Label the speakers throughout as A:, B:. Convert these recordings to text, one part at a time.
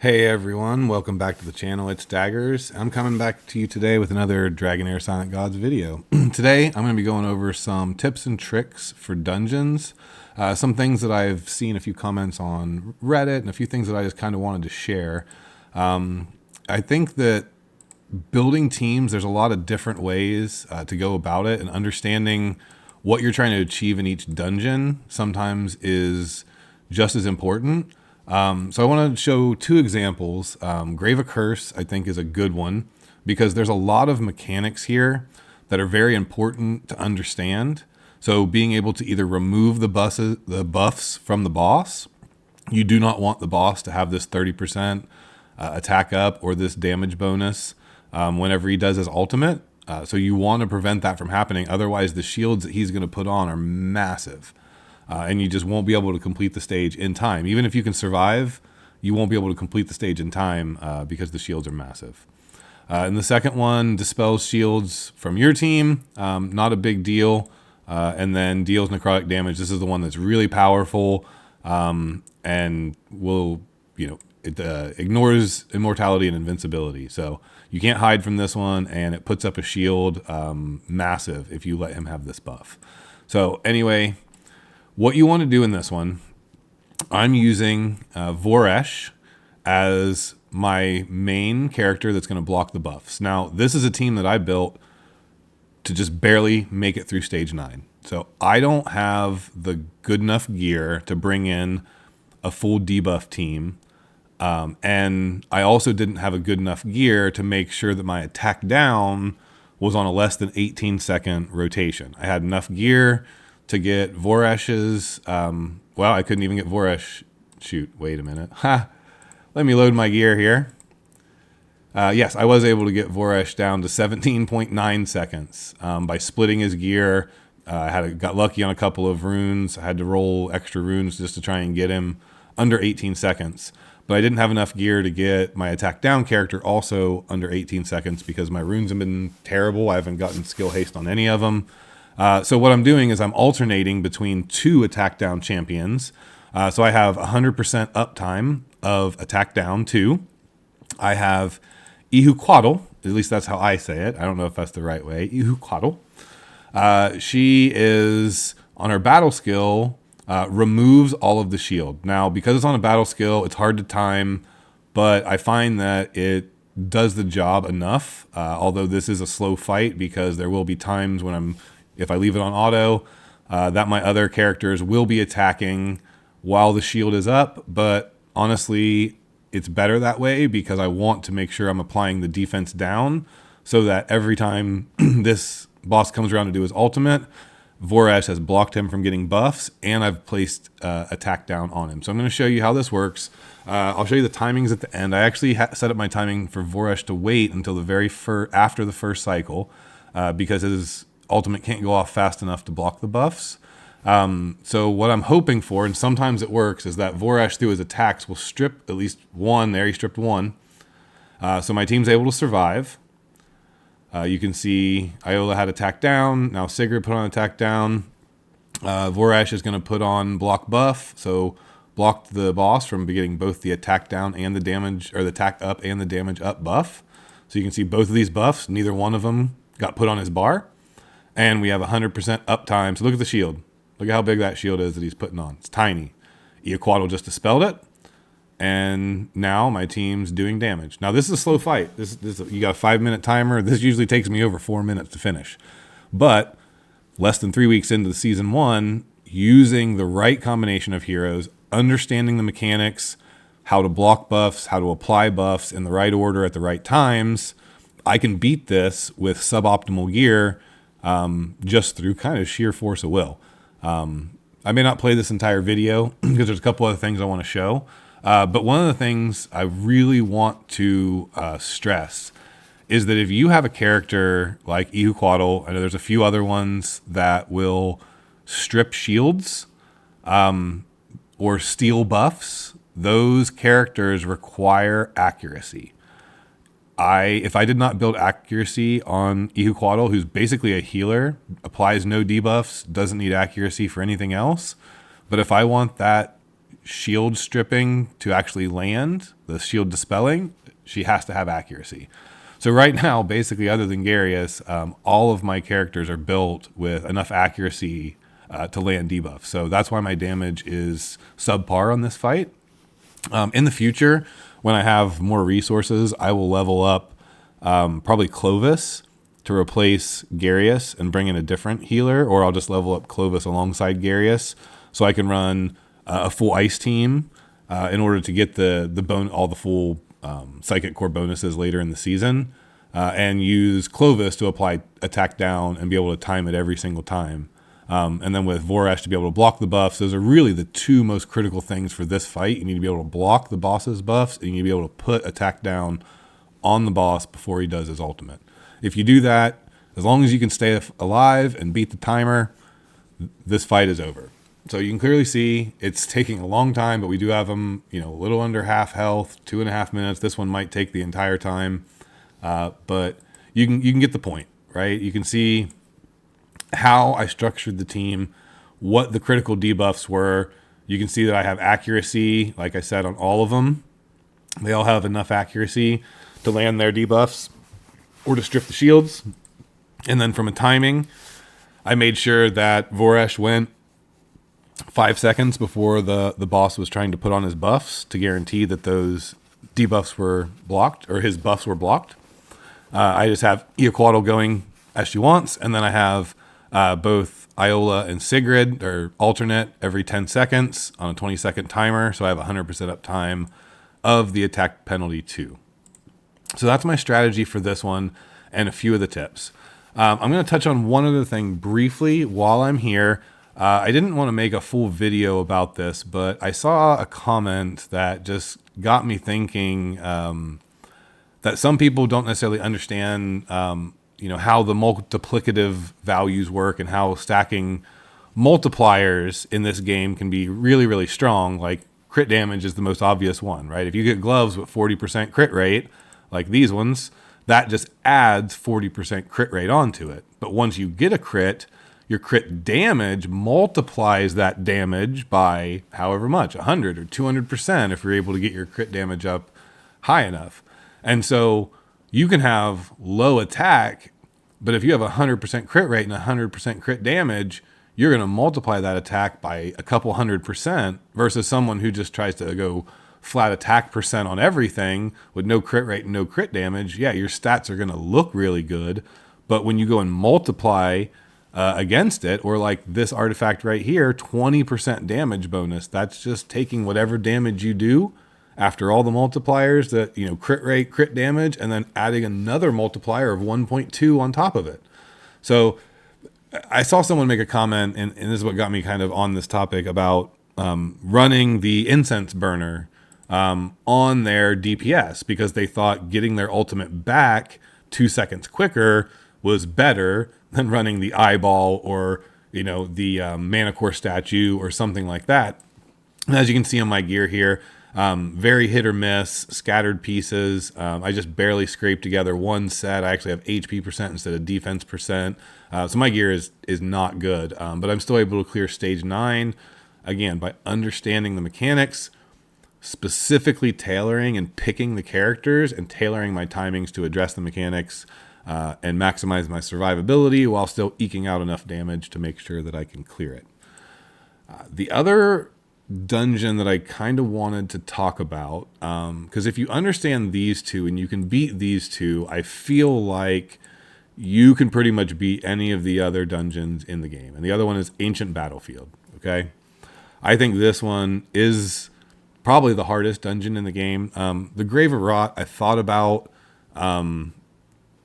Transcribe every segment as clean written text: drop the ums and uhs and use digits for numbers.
A: Hey everyone, welcome back to the channel. It's Daggers. I'm coming back to you today with another Dragonheir Silent Gods video. Today I'm going to be going over some tips and tricks for dungeons, some things that I've seen a few comments on Reddit, and a few things that I just kind of wanted to share. I think that building teams, there's a lot of different ways to go about it, and understanding what you're trying to achieve in each dungeon sometimes is just as important. So I want to show two examples. Grave of Curse, I think, is a good one because there's a lot of mechanics here that are very important to understand. So being able to either remove the buffs from the boss. You do not want the boss to have this 30% attack up or this damage bonus whenever he does his ultimate. So you want to prevent that from happening. Otherwise, the shields that he's going to put on are massive. And you just won't be able to complete the stage in time. Even if you can survive, you won't be able to complete the stage in time because the shields are massive. And the second one dispels shields from your team, not a big deal, and then deals necrotic damage. This is the one that's really powerful and will, it ignores immortality and invincibility. So you can't hide from this one, and it puts up a shield massive if you let him have this buff. So anyway, what you want to do in this one, I'm using Voresh as my main character that's going to block the buffs. Now, this is a team that I built to just barely make it through stage 9. So I don't have the good enough gear to bring in a full debuff team. And I also didn't have a good enough gear to make sure that my attack down was on a less than 18-second rotation. I had enough gear to get Voresh's, well, I couldn't even get Voresh. Shoot, wait a minute. Let me load my gear here. Yes, I was able to get Voresh down to 17.9 seconds by splitting his gear. Got lucky on a couple of runes. I had to roll extra runes just to try and get him under 18 seconds. But I didn't have enough gear to get my attack down character also under 18 seconds because my runes have been terrible. I haven't gotten skill haste on any of them. So what I'm doing is I'm alternating between two attack down champions. So I have 100% uptime of attack down 2. I have Ihuquatl, at least that's how I say it. I don't know if that's the right way. Ihuquatl. She is, on her battle skill, removes all of the shield. Now, because it's on a battle skill, it's hard to time, but I find that it does the job enough. Although this is a slow fight because there will be times when if I leave it on auto, that my other characters will be attacking while the shield is up. But honestly, it's better that way because I want to make sure I'm applying the defense down so that every time this boss comes around to do his ultimate, Voresh has blocked him from getting buffs, and I've placed attack down on him. So I'm going to show you how this works. I'll show you the timings at the end. I actually set up my timing for Voresh to wait until the after the first cycle because his ultimate can't go off fast enough to block the buffs. So what I'm hoping for, and sometimes it works, is that Voresh through his attacks will strip at least one. There, he stripped one. So my team's able to survive. You can see Iola had attack down. Now Sigurd put on attack down. Voresh is going to put on block buff. So blocked the boss from getting both the attack down and the damage, or the attack up and the damage up buff. So you can see both of these buffs, neither one of them got put on his bar. And we have 100% uptime. So look at the shield. Look at how big that shield is that he's putting on. It's tiny. Ihuquatl just dispelled it. And now my team's doing damage. Now this is a slow fight. You got a 5-minute timer. This usually takes me over 4 minutes to finish. But less than 3 weeks into the season 1, using the right combination of heroes, understanding the mechanics, how to block buffs, how to apply buffs in the right order at the right times, I can beat this with suboptimal gear just through kind of sheer force of will. I may not play this entire video because there's a couple other things I want to show. But one of the things I really want to stress is that if you have a character like Ihuquatl, I know there's a few other ones that will strip shields or steal buffs, those characters require accuracy. If I did not build accuracy on Ihuquatl, who's basically a healer, applies no debuffs, doesn't need accuracy for anything else, but if I want that shield stripping to actually land, the shield dispelling, she has to have accuracy. So right now, basically, other than Garius, all of my characters are built with enough accuracy to land debuff. So that's why my damage is subpar on this fight. In the future, when I have more resources, I will level up probably Clovis to replace Garius and bring in a different healer, or I'll just level up Clovis alongside Garius so I can run a full ice team in order to get all the full psychic core bonuses later in the season, and use Clovis to apply attack down and be able to time it every single time. And then with Voresh to be able to block the buffs. Those are really the two most critical things for this fight. You need to be able to block the boss's buffs, and you need to be able to put attack down on the boss before he does his ultimate. If you do that, as long as you can stay alive and beat the timer, this fight is over. So you can clearly see it's taking a long time, but we do have them, a little under half health, 2.5 minutes. This one might take the entire time, but you can get the point, right? You can see how I structured the team, what the critical debuffs were. You can see that I have accuracy, like I said, on all of them. They all have enough accuracy to land their debuffs or to strip the shields. And then from a timing, I made sure that Voresh went 5 seconds before the boss was trying to put on his buffs to guarantee that those debuffs were blocked, or his buffs were blocked. I just have Eoquatl going as she wants, and then I have both Iola and Sigrid, or alternate every 10 seconds on a 20-second timer, so I have 100% uptime of the attack penalty too. So that's my strategy for this one and a few of the tips. I'm going to touch on one other thing briefly while I'm here. I didn't want to make a full video about this, but I saw a comment that just got me thinking that some people don't necessarily understand how the multiplicative values work and how stacking multipliers in this game can be really, really strong. Like crit damage is the most obvious one, right? If you get gloves with 40% crit rate, like these ones, that just adds 40% crit rate onto it. But once you get a crit, your crit damage multiplies that damage by however much, 100 or 200% if you're able to get your crit damage up high enough. And so you can have low attack, but if you have 100% crit rate and 100% crit damage, you're going to multiply that attack by a couple 100% versus someone who just tries to go flat attack percent on everything with no crit rate and no crit damage. Yeah, your stats are going to look really good, but when you go and multiply against it, or like this artifact right here, 20% damage bonus, that's just taking whatever damage you do after all the multipliers that, crit rate, crit damage, and then adding another multiplier of 1.2 on top of it. So I saw someone make a comment, and this is what got me kind of on this topic about running the incense burner on their DPS because they thought getting their ultimate back 2 seconds quicker was better than running the eyeball or, the mana core statue or something like that. And as you can see on my gear here, very hit or miss, scattered pieces. I just barely scraped together one set. I actually have HP percent instead of defense percent. So my gear is not good, but I'm still able to clear stage 9, again, by understanding the mechanics, specifically tailoring and picking the characters and tailoring my timings to address the mechanics and maximize my survivability while still eking out enough damage to make sure that I can clear it. The other dungeon that I kind of wanted to talk about, because if you understand these two and you can beat these two, I feel like you can pretty much beat any of the other dungeons in the game. And the other one is Ancient Battlefield, okay? I think this one is probably the hardest dungeon in the game. The Grave of Rot, I thought about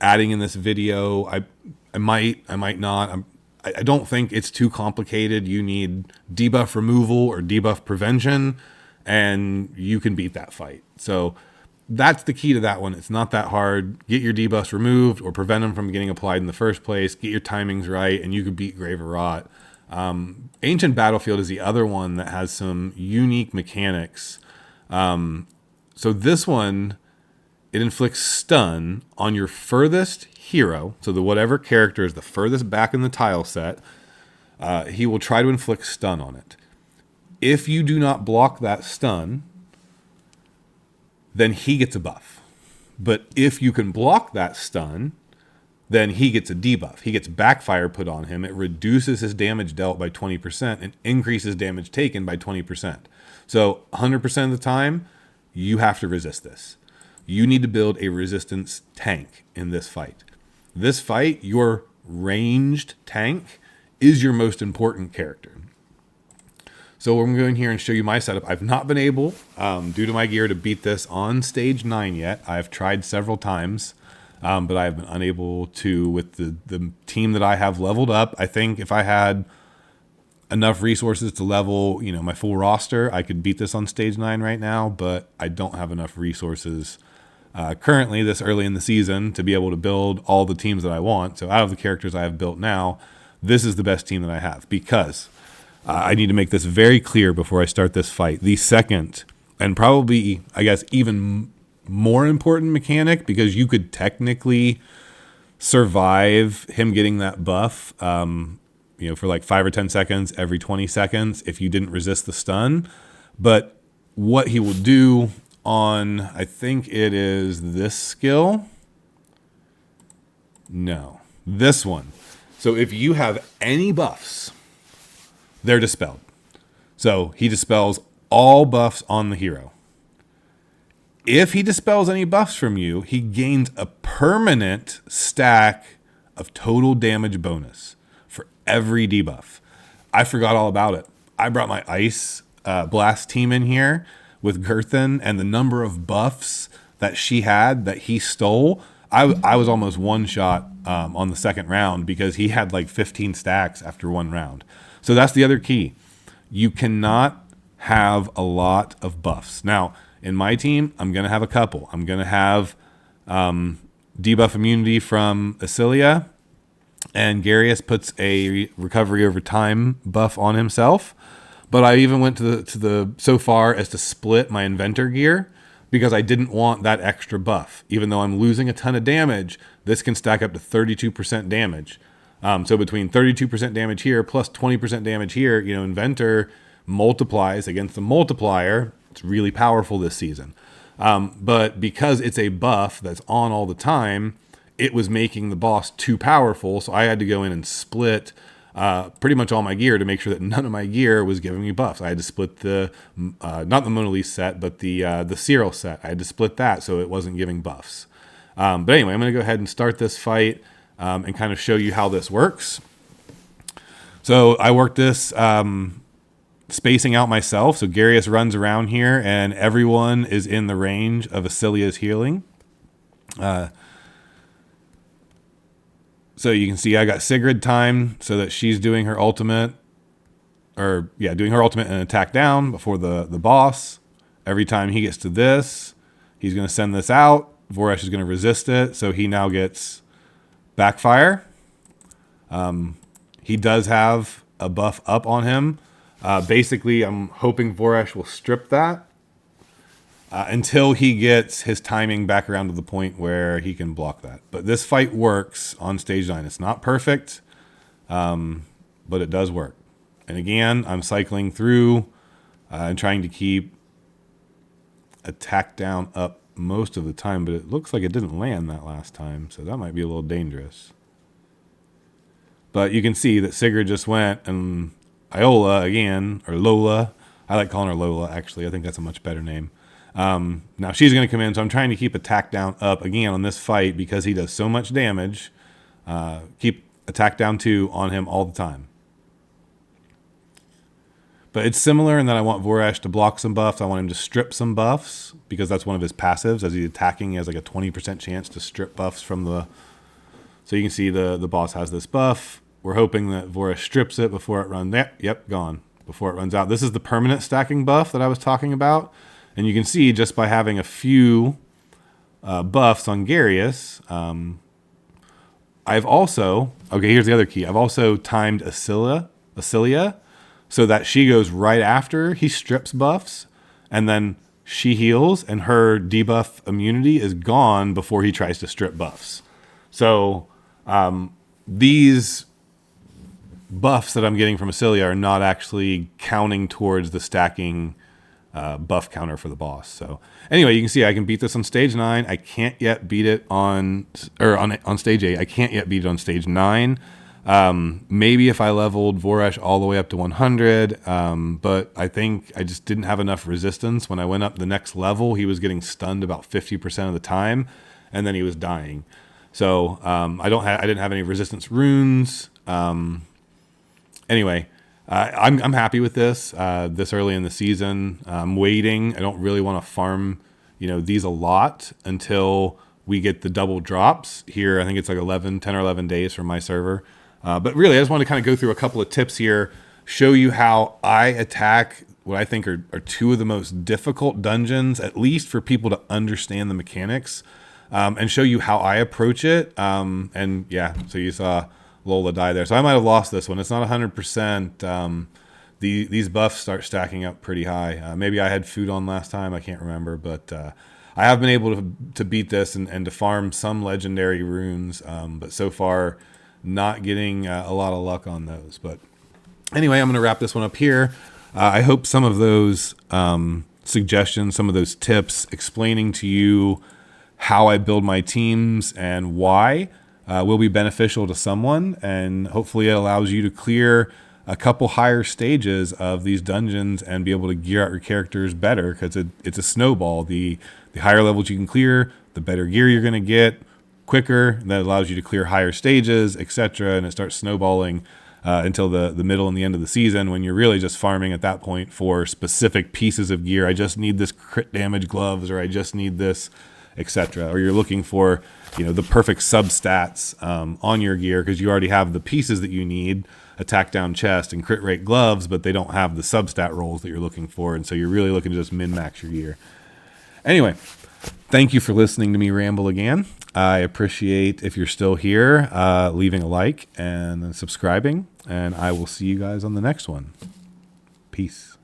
A: adding in this video. I might not. I don't think it's too complicated. You need debuff removal or debuff prevention, and you can beat that fight. So that's the key to that one. It's not that hard. Get your debuffs removed or prevent them from getting applied in the first place. Get your timings right, and you can beat Grave of Rot. Ancient Battlefield is the other one that has some unique mechanics. So this one, it inflicts stun on your furthest hero. So the whatever character is the furthest back in the tile set, he will try to inflict stun on it. If you do not block that stun, then he gets a buff. But if you can block that stun, then he gets a debuff. He gets backfire put on him. It reduces his damage dealt by 20% and increases damage taken by 20%. So 100% of the time, you have to resist this. You need to build a resistance tank in this fight. This fight, your ranged tank is your most important character. So I'm going here and show you my setup. I've not been able, due to my gear, to beat this on stage 9 yet. I've tried several times, but I've been unable to with the team that I have leveled up. I think if I had enough resources to level, my full roster, I could beat this on stage 9 right now, but I don't have enough resources currently this early in the season to be able to build all the teams that I want. So out of the characters I have built now, this is the best team that I have, because I need to make this very clear before I start this fight. The second, and probably, I guess, even more important mechanic, because you could technically survive him getting that buff, for like 5 or 10 seconds every 20 seconds if you didn't resist the stun. But what he will do on, I think it is this skill. No, this one. So if you have any buffs, they're dispelled. So he dispels all buffs on the hero. If he dispels any buffs from you, he gains a permanent stack of total damage bonus for every debuff. I forgot all about it. I brought my Ice Blast team in here with Girthin, and the number of buffs that she had that he stole, I was almost one shot on the second round because he had like 15 stacks after one round. So that's the other key. You cannot have a lot of buffs. Now, in my team, I'm going to have a couple. I'm going to have debuff immunity from Asilia, and Garius puts a recovery over time buff on himself. But I even went to the so far as to split my inventor gear because I didn't want that extra buff. Even though I'm losing a ton of damage, this can stack up to 32% damage. So between 32% damage here plus 20% damage here, Inventor multiplies against the multiplier. It's really powerful this season. But because it's a buff that's on all the time, it was making the boss too powerful. So I had to go in and split pretty much all my gear to make sure that none of my gear was giving me buffs. I had to split the, not the Mona Lisa set, but the Cyril set. I had to split that so it wasn't giving buffs. But anyway, I'm going to go ahead and start this fight. And kind of show you how this works. So I worked this spacing out myself. So Garius runs around here, and everyone is in the range of Asilia's healing. So you can see I got Sigrid timed so that she's doing her ultimate, doing her ultimate and attack down before the boss. Every time he gets to this, he's going to send this out. Voresh is going to resist it, so he now gets backfire. He does have a buff up on him. Basically, I'm hoping Voresh will strip that until he gets his timing back around to the point where he can block that. But this fight works on stage 9. It's not perfect, but it does work. And again, I'm cycling through and trying to keep attack down up most of the time, but it looks like it didn't land that last time, so that might be a little dangerous. But you can see that Sigrid just went, and Iola again, or Lola, I like calling her Lola actually, I think that's a much better name. Now she's going to come in, so I'm trying to keep attack down up again on this fight because he does so much damage. Keep attack down 2 on him all the time. But it's similar in that I want Voresh to block some buffs. I want him to strip some buffs because that's one of his passives. As he's attacking, he has like a 20% chance to strip buffs from the... So you can see the boss has this buff. We're hoping that Voresh strips it before it runs... Yep, gone. Before it runs out. This is the permanent stacking buff that I was talking about. And you can see just by having a few buffs on Garius... I've also... Okay, here's the other key. I've also timed Asilia so that she goes right after he strips buffs, and then she heals, and her debuff immunity is gone before he tries to strip buffs. So these buffs that I'm getting from Acilia are not actually counting towards the stacking buff counter for the boss. So anyway, you can see I can beat this on stage 9. I can't yet beat it on stage 8. I can't yet beat it on stage 9. Maybe if I leveled Voresh all the way up to 100, but I think I just didn't have enough resistance. When I went up the next level, he was getting stunned about 50% of the time, and then he was dying. So I didn't have any resistance runes. Anyway, I'm happy with this this early in the season. I'm waiting. I don't really want to farm, these a lot until we get the double drops here. I think it's like 10 or 11 days from my server. But really, I just want to kind of go through a couple of tips here, show you how I attack what I think are two of the most difficult dungeons, at least for people to understand the mechanics, and show you how I approach it. And yeah, so you saw Lola die there. So I might have lost this one. It's not 100%. These buffs start stacking up pretty high. Maybe I had food on last time. I can't remember, but I have been able to beat this and to farm some legendary runes. But so far, not getting a lot of luck on those. But anyway, I'm going to wrap this one up here. I hope some of those suggestions, some of those tips explaining to you how I build my teams and why will be beneficial to someone, and hopefully it allows you to clear a couple higher stages of these dungeons and be able to gear out your characters better, because it's a snowball. The higher levels you can clear, the better gear you're going to get quicker. That allows you to clear higher stages, etc., and it starts snowballing until the middle and the end of the season, when you're really just farming at that point for specific pieces of gear. I just need this crit damage gloves, or I just need this, etc. Or you're looking for the perfect substats on your gear because you already have the pieces that you need, attack down chest and crit rate gloves, but they don't have the substat rolls that you're looking for, and so you're really looking to just min-max your gear. Anyway, thank you for listening to me ramble again. I appreciate, if you're still here, leaving a like and subscribing, and I will see you guys on the next one. Peace.